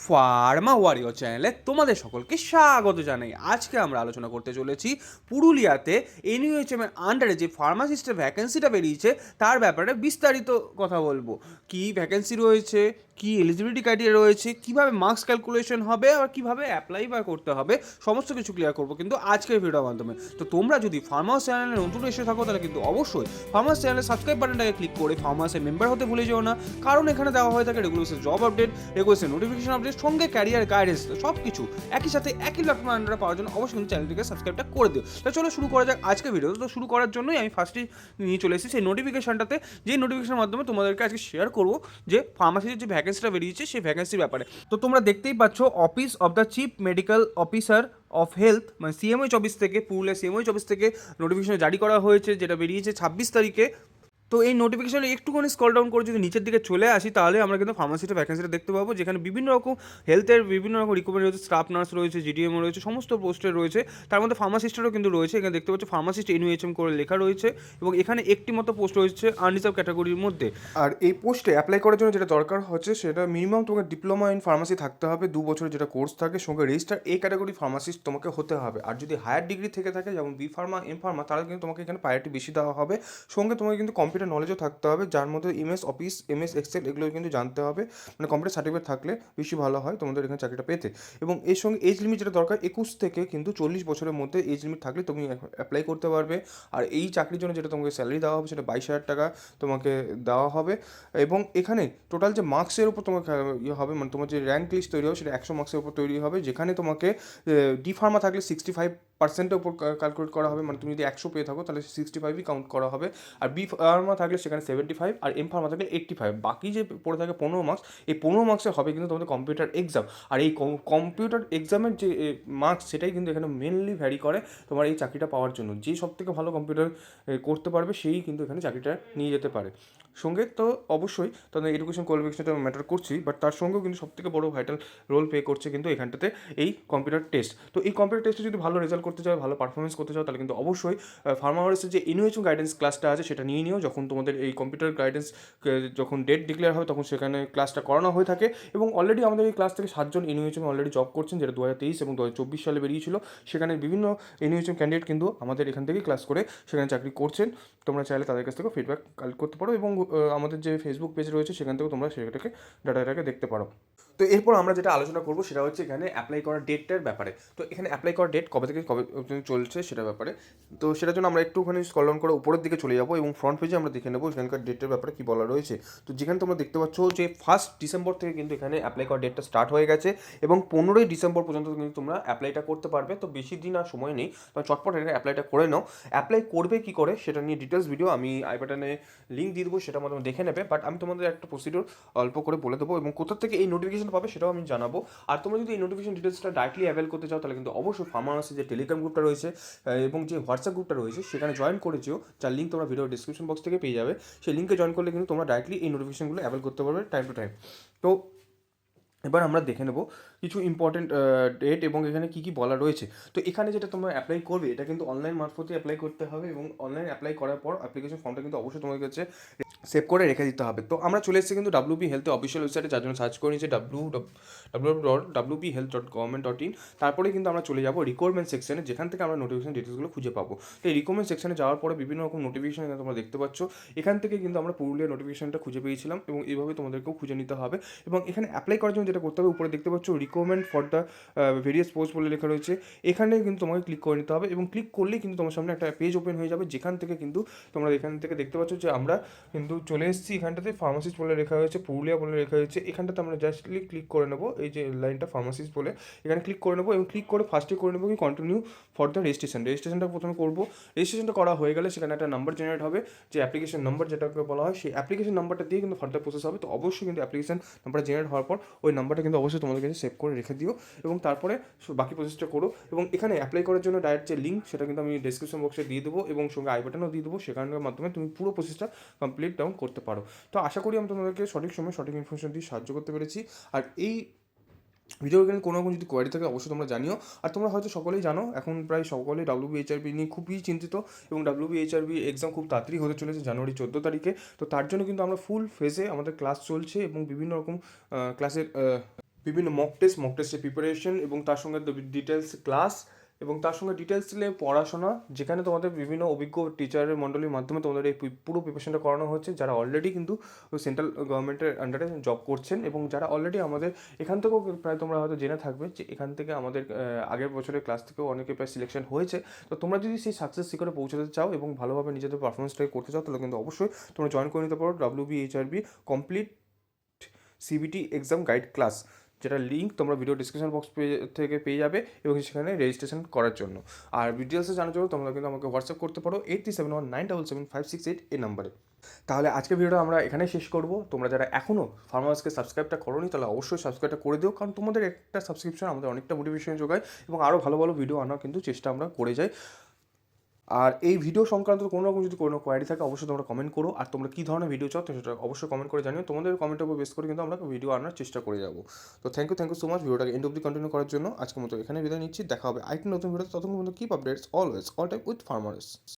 Pharma warrior চ্যানেলে তোমাদের সকলকে স্বাগত জানাই। আজকে আমরা আলোচনা করতে চলেছি পুরুলিয়াতে এনইউএইচএম এর আন্ডারে যে ফার্মাসিস্টের ভ্যাকেন্সিটা বেরিয়েছে তার ব্যাপারে বিস্তারিত কথা বলবো। কি ভ্যাকেন্সি রয়েছে, কি এলিজিবিলিটি ক্রাইটেরিয়া রয়েছে, কিভাবে মার্কস ক্যালকুলেশন হবে আর কিভাবে অ্যাপ্লাই বা করতে হবে, সমস্ত কিছু ক্লিয়ার করবো কিন্তু আজকের ভিডিওর মাধ্যমে। তো তোমরা যদি ফার্মাস চ্যানেলে নতুন এসে থাকো তাহলে কিন্তু অবশ্যই ফার্মাস চ্যানেলের সাবস্ক্রাইব বাটনটাকে ক্লিক করে ফার্মাসের মেম্বার হতে ভুলে যেও না, কারণ এখানে দেওয়া হয়ে থাকে regular job update, regular notification update, সঙ্গে ক্যারিয়ার গাইডেন্স, সব কিছু একই সাথে একই প্ল্যাটফর্ম আন্ডারে পাওয়ার জন্য অবশ্যই কিন্তু চ্যানেলটিকে সাবস্ক্রাইবটা করে দিও। তো চলো শুরু করা যাক আজকে ভিডিও। তো শুরু করার জন্যই আমি ফার্স্টেই নিয়ে চলে এসেছি সেই নোটিফিকেশনটাতে, যে নোটিফিকেশনের মাধ্যমে তোমাদেরকে আজকে শেয়ার করবো যে ফার্মাসির যে ভ্যাকেন্সিটা বেরিয়েছে সেই ভ্যাকেন্সির ব্যাপারে। তো তোমরা দেখতেই পাচ্ছ, office of the chief medical officer of health মানে সিএমওইচ অফিস থেকে, পুরুলিয়া সিএমওইচ অফিস থেকে নোটিফিকেশন জারি করা হয়েছে, যেটা বেরিয়েছে 26 তারিখে। তো এই নোটিফিকেশনে একটুখানি স্ক্রল ডাউন করে যদি নিচের দিকে চলে আসি তাহলে আমরা কিন্তু ফার্মাসিস্টের ভ্যাকেন্সিটা দেখতে পাবো, যেখানে বিভিন্ন রকম হেলথের বিভিন্ন রকম রিকোয়ারমেন্ট রয়েছে, স্টাফ নার্স রয়েছে, জিডিএমও রয়েছে, সমস্ত পোস্টে রয়েছে। তার মধ্যে ফার্মাসিস্টেরও কিন্তু রয়েছে। এখানে দেখতে পাচ্ছ ফার্মাসিস্ট এনইউএইচএম করে লেখা রয়েছে এবং এখানে একটি মতো পোস্ট রয়েছে আনরিজার্ভ ক্যাটাগরির মধ্যে। আর এই পোস্টে অ্যাপ্লাই করার জন্য যেটা দরকার হচ্ছে সেটা মিনিমাম তোমাকে ডিপ্লোমা ইন ফার্মাসি থাকতে হবে, 2 বছরের যেটা কোর্স থাকে, সঙ্গে রেজিস্টার এ ক্যাটাগরি ফার্মাসিস্ট তোমাকে হতে হবে। আর যদি হায়ার ডিগ্রি থেকে থাকে যেমন বি ফার্মা, এম ফার্মা, তাহলে কিন্তু তোমাকে এখানে প্রায়োরিটি বেশি দেওয়া হবে। সঙ্গে তোমাকে কিন্তু কম্পিউটার নলেজও থাকতে হবে, যার মধ্যে এমএস অফিস, এমএস এক্সেল এগুলো কিন্তু জানতে হবে। মানে কম্পিউটার সার্টিফিকেট থাকলে বেশি ভালো হয় তোমাদের এখানে চাকরিটা পেতে। এবং এর সঙ্গে এজ লিমিট যেটা দরকার, 21 থেকে কিন্তু 40 বছরের মধ্যে এজ লিমিট থাকলে তুমি অ্যাপ্লাই করতে পারবে। আর এই চাকরির জন্য যেটা তোমাকে স্যালারি দেওয়া হবে সেটা 22,000 টাকা তোমাকে দেওয়া হবে। এবং এখানে টোটাল যে মার্কসের উপর তোমাকে ইয়ে হবে, মানে তোমার যে র্যাঙ্ক লিস্ট তৈরি হবে সেটা 100 মার্কসের উপর তৈরি হবে, যেখানে তোমাকে ডি ফার্মা থাকলে 65%-এর উপর ক্যালকুলেট করা হবে। মানে তুমি যদি 100 পেয়ে থাকো তাহলে 65ই কাউন্ট করা হবে। আর বি ফার্মা থাকলে সেখানে 75, আর এম ফার্মা থাকলে 85। বাকি যে পড়ে থাকে 15 মার্কস, এই 15 মার্কসের হবে কিন্তু তোমাদের কম্পিউটার এক্সাম। আর এই কম্পিউটার এক্সামের যে মার্কস সেটাই কিন্তু এখানে মেনলি ভ্যারি করে তোমার এই চাকরিটা পাওয়ার জন্য। যে সবথেকে ভালো কম্পিউটার করতে পারবে সেই কিন্তু এখানে চাকরিটা নিয়ে যেতে পারে। সঙ্গে তো অবশ্যই তাদের এডুকেশন কোয়ালিফিকেশনটা ম্যাটার করছেই, বাট তার সঙ্গেও কিন্তু সবথেকে বড় ভাইটাল রোল প্লে করছে কিন্তু এখানটাতে এই কম্পিউটার টেস্ট। তো এই কম্পিউটার টেস্টে যদি ভালো রেজাল্ট করতে চাও, ভালো পারফরমেন্স করতে চাও, তাহলে কিন্তু অবশ্যই ফার্মাওয়ার্সের যে ইনোভেশন গাইডেন্স ক্লাসটা আছে সেটা নিয়ে নিও। যখন তোমাদের এই কম্পিউটার গাইডেন্স যখন ডেট ডিক্লেয়ার হয় তখন সেখানে ক্লাসটা করানো হয়ে থাকে। এবং অলরেডি আমাদের এই ক্লাস থেকে 7 জন ইনোভেশন অলরেডি জব করছেন, যেটা 2023 এবং 2024 সালে বেরিয়েছিল। সেখানে বিভিন্ন ইনোভেশন ক্যান্ডিডেট কিন্তু আমাদের এখান থেকে ক্লাস করে সেখানে চাকরি করছেন। তোমরা চাইলে তাদের কাছ থেকে ফিডব্যাক কালেক্ট করতে পারো এবং আমাদের যে ফেসবুক পেজ রয়েছে সেখান থেকেও তোমরা সেটাকে ডাটাটাকে দেখতে পারো। তো এরপর আমরা যেটা আলোচনা করবো সেটা হচ্ছে এখানে অ্যাপ্লাই করার ডেটটার ব্যাপারে। তো এখানে অ্যাপ্লাই করার ডেট কবে থেকে কবে চলছে সেটার ব্যাপারে। তো সেটার জন্য আমরা একটুখানি স্ক্রল ডাউন করে উপরের দিকে চলে যাবো এবং ফ্রন্ট পেজে আমরা দেখে নেবো এখানকার ডেটের ব্যাপারে কী বলা রয়েছে। তো যেখানে তোমরা দেখতে পাচ্ছ যে 1 ডিসেম্বর থেকে কিন্তু এখানে অ্যাপ্লাই করার ডেটটা স্টার্ট হয়ে গেছে এবং 15 ডিসেম্বর পর্যন্ত কিন্তু তোমরা অ্যাপ্লাইটা করতে পারবে। তো বেশি দিন আর সময় নেই, তো চটপট এখানে অ্যাপ্লাইটা করে নাও। অ্যাপ্লাই করবে কী করে সেটা নিয়ে ডিটেলস ভিডিও আমি আই বাটনে লিঙ্ক দিয়ে দেবো, সেটা মাধ্যমে দেখে নেবে। বাট আমি তোমাদের একটা প্রসিডিওর অল্প করে বলে দেবো এবং কোথা থেকে এই নোটিফিকেশন পাবে সেটাও আমি জানাবো। আর তোমরা যদি এই নোটিফিকেশন ডিটেলসটা ডাইরেক্টলি অ্যাভেল করতে চাও তাহলে কিন্তু অবশ্যই ফার্মাসি যে টেলিগ্রাম গ্রুপটা রয়েছে এবং যে হোয়াটসঅ্যাপ গ্রুপটা রয়েছে সেখানে জয়েন করেছিও, যার লিঙ্ক তোমরা ভিডিও ডিসক্রিপশন বক্স থেকে পেয়ে যাবে। সেই লিঙ্কে জয়েন করলে কিন্তু তোমরা ডাইরেক্টলি এই নোটিফিকেশনগুলো অ্যাভেল করতে পারবে টাইম টু টাইম। তো এবার আমরা দেখে নেব কিছু ইম্পর্টেন্ট ডেট এবং এখানে কী কী বলা রয়েছে। তো এখানে যেটা তোমরা অ্যাপ্লাই করবে এটা কিন্তু অনলাইন মারফতে অ্যাপ্লাই করতে হবে এবং অনলাইন অ্যাপ্লাই করার পর অ্যাপ্লিকেশন ফর্মটা কিন্তু অবশ্যই তোমাদের কাছে সেভ করে রেখে দিতে হবে। তো আমরা চলে এসেছি কিন্তু ডাব্লিউপি হেলথের অফিসিয়াল ওয়েবসাইটে, যার জন্য সার্চ করে নিয়েছি www.wphealth.government.in। তারপরে কিন্তু আমরা চলে যাবো রিকোয়ারমেন্ট সেকশনে, যেখান থেকে আমরা নোটিফিকেশন ডিটেলসগুলো খুঁজে পাবো। তো এই রিকোয়ারমেন্ট সেকশনে যাওয়ার পরে বিভিন্ন রকম নোটিফিকেশন এখানে তোমরা দেখতে পাচ্ছ। এখান থেকে কিন্তু আমরা পুরুলিয়া নোটিফিকেশনটা খুঁজে পেয়েছিলাম এবং এইভাবে তোমাদেরকেও খুঁজে নিতে হবে। এবং এখানে অ্যাপ্লাই করার জন্য যেটা করতে হবে, উপরে দেখতে পাচ্ছ requirement for the various post বলে লেখা রয়েছে। এখানে কিন্তু তোমাকে ক্লিক করে নিতে হবে এবং ক্লিক করলেই কিন্তু তোমার সামনে একটা পেজ ওপেন হয়ে যাবে, যেখান থেকে কিন্তু তোমরা এখান থেকে দেখতে পাচ্ছ যে আমরা কিন্তু চলে এসেছি। এখানটাতে ফার্মাসিস্ট বলে লেখা হয়েছে, পুরুলিয়া বলে লেখা হয়েছে। এখানটাতে আমরা জাস্টলি ক্লিক করে নেবো, এই যে লাইনটা ফার্মাসিস্ট বলে এখানে ক্লিক করে নেবো এবং ক্লিক করে ফার্স্টে করে নেবো কি কন্টিনিউ ফর দ্য রেজিস্ট্রেশনটা প্রথমে করবো। রেজিস্ট্রেশনটা করা হয়ে গেলে সেখানে একটা নাম্বার জেনারেট হবে, যে অ্যাপ্লিকেশন নাম্বার যেটাকে বলা হয়, সেই অ্যাপ্লিকেশন নাম্বারটা দিয়ে কিন্তু ফার্দার প্রসেস হবে। তো অবশ্যই কিন্তু অ্যাপ্লিকেশন নাম্বারটা জেনারেট হওয়ার পর ওই নাম্বারটা কিন্তু অবশ্যই তোমাদের কাছে সেভ করে রেখে দিও এবং তারপরে বাকি প্রসেসটা করো। এবং এখানে অ্যাপ্লাই করার জন্য ডাইরেক্ট যে লিঙ্ক সেটা কিন্তু আমি ডেসক্রিপশন বক্সে দিয়ে দেবো এবং সঙ্গে আই বাটনও দিয়ে দেবো, সেখানের মাধ্যমে তুমি পুরো প্রসেসটা কমপ্লিট ডাউন করতে পারো। তো আশা করি আমি তোমাদেরকে সঠিক সময় সঠিক ইনফরমেশন দিয়ে সাহায্য করতে পেরেছি। আর এই ভিডিও এখানে কোনো রকম যদি কোয়ারি থাকে অবশ্যই তোমরা জানিও। আর তোমরা হয়তো সকলেই জানো এখন প্রায় সকলেই ডাব্লিউবিএইচআরবি নিয়ে খুবই চিন্তিত এবং ডাব্লিউবিএইচআরবি এক্সাম খুব তাড়াতাড়ি হতে চলেছে জানুয়ারি 14 তারিখে। তো তার জন্য কিন্তু আমরা ফুল ফেজে আমাদের ক্লাস চলছে এবং বিভিন্ন রকম ক্লাসের বিভিন্ন মক টেস্টের প্রিপারেশন এবং তার সঙ্গে ডিটেলস ক্লাস এবং তার সঙ্গে ডিটেলসে পড়াশোনা, যেখানে তোমাদের বিভিন্ন অভিজ্ঞ টিচারের মণ্ডলীর মাধ্যমে তোমাদের এই পুরো প্রিপারেশনটা করানো হচ্ছে, যারা অলরেডি কিন্তু সেন্ট্রাল গভর্নমেন্টের আন্ডারে জব করছেন এবং যারা অলরেডি আমাদের এখান থেকেও প্রায় তোমরা হয়তো জেনে থাকবে যে এখান থেকে আমাদের আগের বছরের ক্লাস থেকেও অনেকে প্রায় সিলেকশন হয়েছে। তো তোমরা যদি সেই সাকসেস শিখরে পৌঁছাতে চাও এবং ভালোভাবে নিজেদের পারফরমেন্সটাকে করতে চাও, তাহলে কিন্তু অবশ্যই তোমরা জয়েন করে নিতে পারো WBHRB complete CBT exam guide class, যেটা লিঙ্ক তোমরা ভিডিও ডিসক্রিপশন বক্স থেকে পেয়ে যাবে এবং সেখানে রেজিস্ট্রেশন করার জন্য। আর ডিটেলসে জানার জন্য তোমরা কিন্তু আমাকে হোয়াটসঅ্যাপ করতে পারো 8371977568 এই নাম্বারে। তাহলে আজকের ভিডিওটা আমরা এখানেই শেষ করব। তোমরা যারা এখনও ফার্মাসকে সাবস্ক্রাইবটা করোনি, তাহলে অবশ্যই সাবস্ক্রাইবটা করে দিও, কারণ তোমাদের একটা সাবস্ক্রিপশন আমাদের অনেকটা মোটিভেশন যোগায় এবং আরও ভালো ভালো ভিডিও আনার কিন্তু চেষ্টা আমরা করে যাই। আর এই ভিডিও সংক্রান্ত কোনো রকম যদি কোনো কোয়ারি থাকে, অবশ্যই তোমরা কমেন্ট করো। আর তোমরা কী ধরনের ভিডিও চাও সেটা অবশ্যই কমেন্ট করে জানিও। তোমাদের কমেন্টের উপর বেস করে কিন্তু আমরা ভিডিও আনার চেষ্টা করে যাবো। তো থ্যাংক ইউ সো মাচ ভিডিওটাকে এন্ড অবধি কন্টিনিউ করার জন্য। আজকের মতো এখানে বিদায় নিচ্ছি, দেখা হবে আরেকটি নতুন ভিডিওতে। ততক্ষণ পর্যন্ত keep updates always all time with farmers.